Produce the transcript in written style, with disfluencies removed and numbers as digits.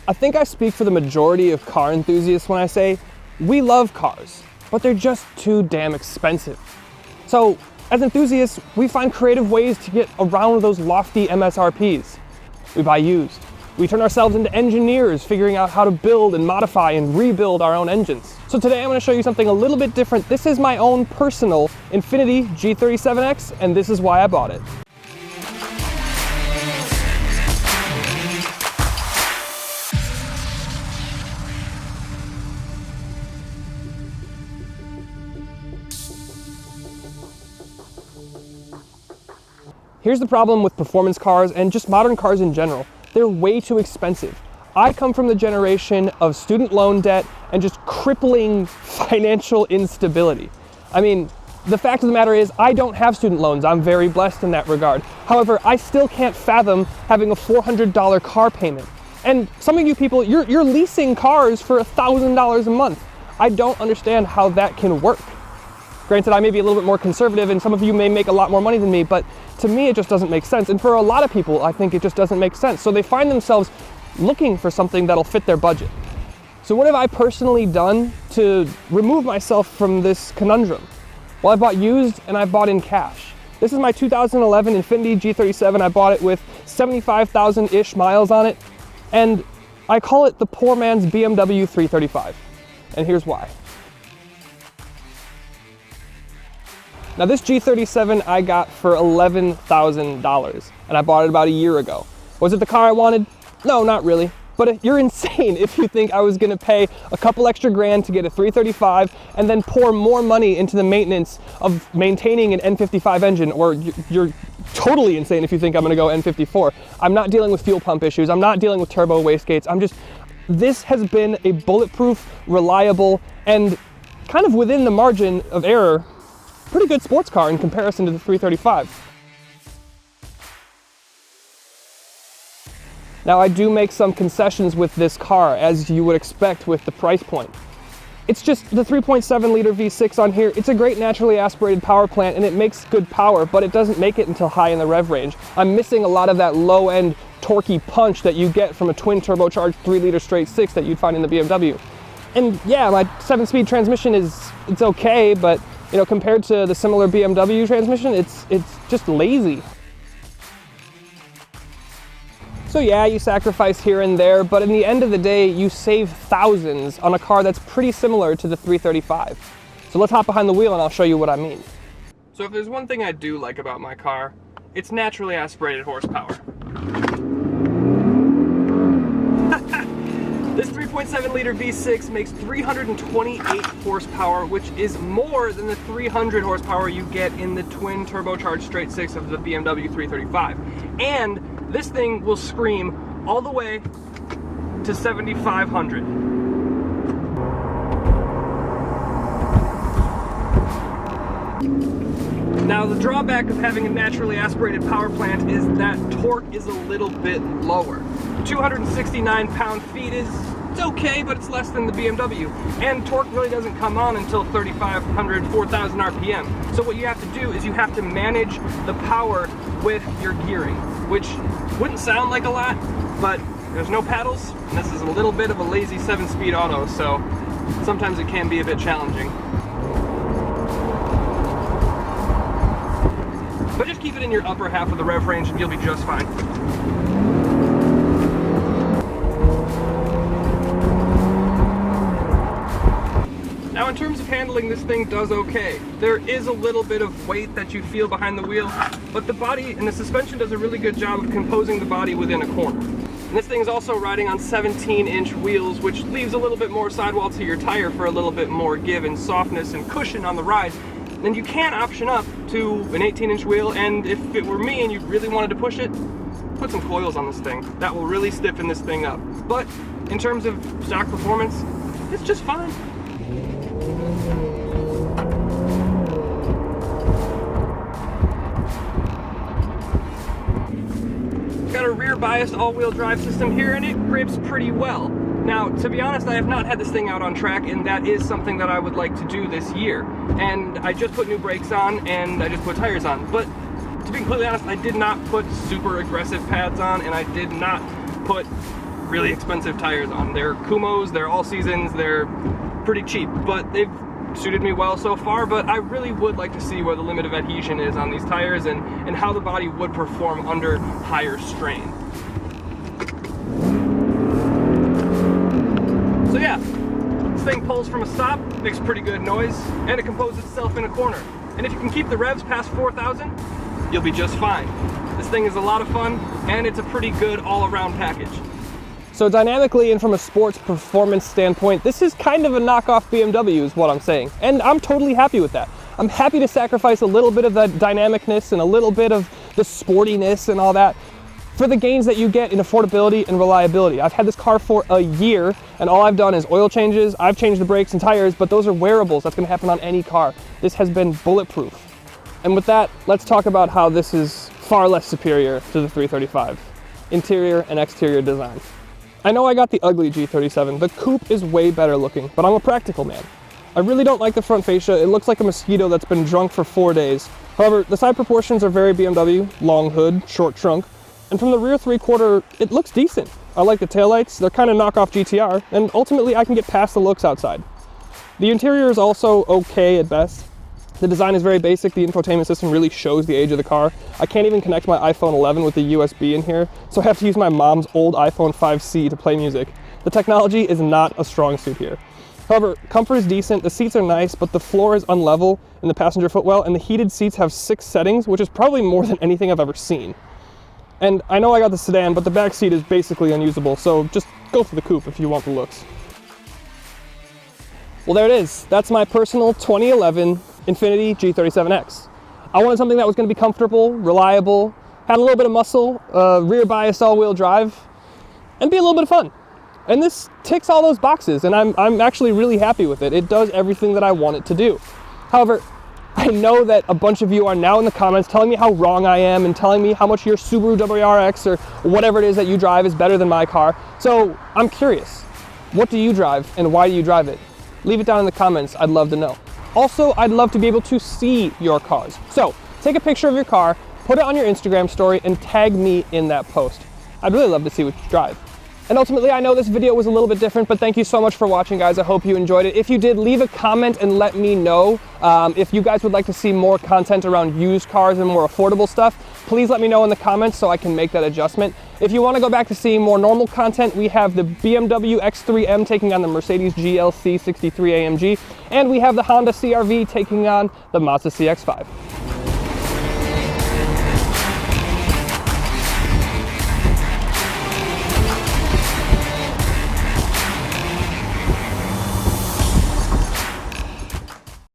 I think I speak for the majority of car enthusiasts when I say we love cars, but they're just too damn expensive. So as enthusiasts, we find creative ways to get around those lofty MSRPs. We buy used. We turn ourselves into engineers figuring out how to build and modify and rebuild our own engines. So today I'm going to show you something a little bit different. This is my own personal Infiniti G37x, and this is why I bought it. Here's the problem with performance cars and just modern cars in general. They're way too expensive. I come from the generation of student loan debt and just crippling financial instability. I mean, the fact of the matter is I don't have student loans. I'm very blessed in that regard. However, I still can't fathom having a $400 car payment. And some of you people, you're leasing cars for $1,000 a month. I don't understand how that can work. Granted, I may be a little bit more conservative and some of you may make a lot more money than me, but to me it just doesn't make sense. And for a lot of people, I think it just doesn't make sense. So they find themselves looking for something that'll fit their budget. So what have I personally done to remove myself from this conundrum? Well, I bought used and I bought in cash. This is my 2011 Infiniti G37. I bought it with 75,000-ish miles on it. And I call it the poor man's BMW 335. And here's why. Now this G37 I got for $11,000 and I bought it about a year ago. Was it the car I wanted? No, not really. But you're insane if you think I was gonna pay a couple extra grand to get a 335 and then pour more money into the maintenance of maintaining an N55 engine, or you're totally insane if you think I'm gonna go N54. I'm not dealing with fuel pump issues. I'm not dealing with turbo wastegates. This has been a bulletproof, reliable, and kind of within the margin of error, pretty good sports car in comparison to the 335. Now I do make some concessions with this car, as you would expect with the price point. It's just the 3.7 liter V6 on here. It's a great naturally aspirated power plant and it makes good power, but it doesn't make it until high in the rev range. I'm missing a lot of that low end torquey punch that you get from a twin turbocharged 3 liter straight six that you'd find in the BMW. And yeah, my 7-speed transmission it's okay, but you know, compared to the similar BMW transmission, it's just lazy. So yeah, you sacrifice here and there, but in the end of the day, you save thousands on a car that's pretty similar to the 335. So let's hop behind the wheel and I'll show you what I mean. So if there's one thing I do like about my car, it's naturally aspirated horsepower. This 3.7 liter V6 makes 328 horsepower, which is more than the 300 horsepower you get in the twin turbocharged straight six of the BMW 335. And this thing will scream all the way to 7,500. Now the drawback of having a naturally aspirated power plant is that torque is a little bit lower. 269 pound-feet it's okay, but it's less than the BMW. And torque really doesn't come on until 3,500, 4,000 RPM. So what you have to do is you have to manage the power with your gearing, which wouldn't sound like a lot, but there's no pedals, and this is a little bit of a lazy 7-speed auto, so sometimes it can be a bit challenging. But just keep it in your upper half of the rev range and you'll be just fine. Now in terms of handling, this thing does okay. There is a little bit of weight that you feel behind the wheel, but the body and the suspension does a really good job of composing the body within a corner. And this thing is also riding on 17-inch wheels, which leaves a little bit more sidewall to your tire for a little bit more give and softness and cushion on the ride. And you can option up to an 18-inch wheel, and if it were me and you really wanted to push it, put some coils on this thing. That will really stiffen this thing up. But in terms of stock performance, it's just fine. Got a rear biased all-wheel drive system here and it grips pretty well. Now, to be honest, I have not had this thing out on track, and that is something that I would like to do this year. And I just put new brakes on and I just put tires on. But to be completely honest, I did not put super aggressive pads on, and I did not put really expensive tires on. They're Kumos, they're all seasons, they're pretty cheap, but they've suited me well so far. But I really would like to see where the limit of adhesion is on these tires and how the body would perform under higher strain. So yeah, this thing pulls from a stop, makes pretty good noise, and it composes itself in a corner. And if you can keep the revs past 4,000, you'll be just fine. This thing is a lot of fun, and it's a pretty good all-around package. So dynamically and from a sports performance standpoint, this is kind of a knockoff BMW is what I'm saying. And I'm totally happy with that. I'm happy to sacrifice a little bit of the dynamicness and a little bit of the sportiness and all that for the gains that you get in affordability and reliability. I've had this car for a year, and all I've done is oil changes. I've changed the brakes and tires, but those are wearables. That's gonna happen on any car. This has been bulletproof. And with that, let's talk about how this is far less superior to the 335. Interior and exterior design. I know I got the ugly G37. The coupe is way better looking, but I'm a practical man. I really don't like the front fascia. It looks like a mosquito that's been drunk for 4 days. However, the side proportions are very BMW, long hood, short trunk, and from the rear 3/4, it looks decent. I like the taillights. They're kind of knockoff GTR, and ultimately I can get past the looks outside. The interior is also okay at best. The design is very basic. The infotainment system really shows the age of the car. I can't even connect my iPhone 11 with the USB in here, so I have to use my mom's old iPhone 5C to play music. The technology is not a strong suit here. However, comfort is decent, the seats are nice, but the floor is unlevel in the passenger footwell, and the heated seats have 6 settings, which is probably more than anything I've ever seen. And I know I got the sedan, but the back seat is basically unusable, so just go for the coupe if you want the looks. Well, there it is. That's my personal 2011 Infiniti G37x. I wanted something that was going to be comfortable, reliable, had a little bit of muscle, rear biased all-wheel drive, and be a little bit of fun. And this ticks all those boxes, and I'm actually really happy with it. It does everything that I want it to do. However, I know that a bunch of you are now in the comments telling me how wrong I am and telling me how much your Subaru WRX or whatever it is that you drive is better than my car. So I'm curious, what do you drive and why do you drive it? Leave it down in the comments, I'd love to know. Also, I'd love to be able to see your cars. So take a picture of your car, put it on your Instagram story, and tag me in that post. I'd really love to see what you drive. And ultimately, I know this video was a little bit different, but thank you so much for watching, guys. I hope you enjoyed it. If you did, leave a comment and let me know if you guys would like to see more content around used cars and more affordable stuff. Please let me know in the comments so I can make that adjustment. If you want to go back to seeing more normal content, we have the BMW X3M taking on the Mercedes GLC 63 AMG, and we have the Honda CR-V taking on the Mazda CX-5.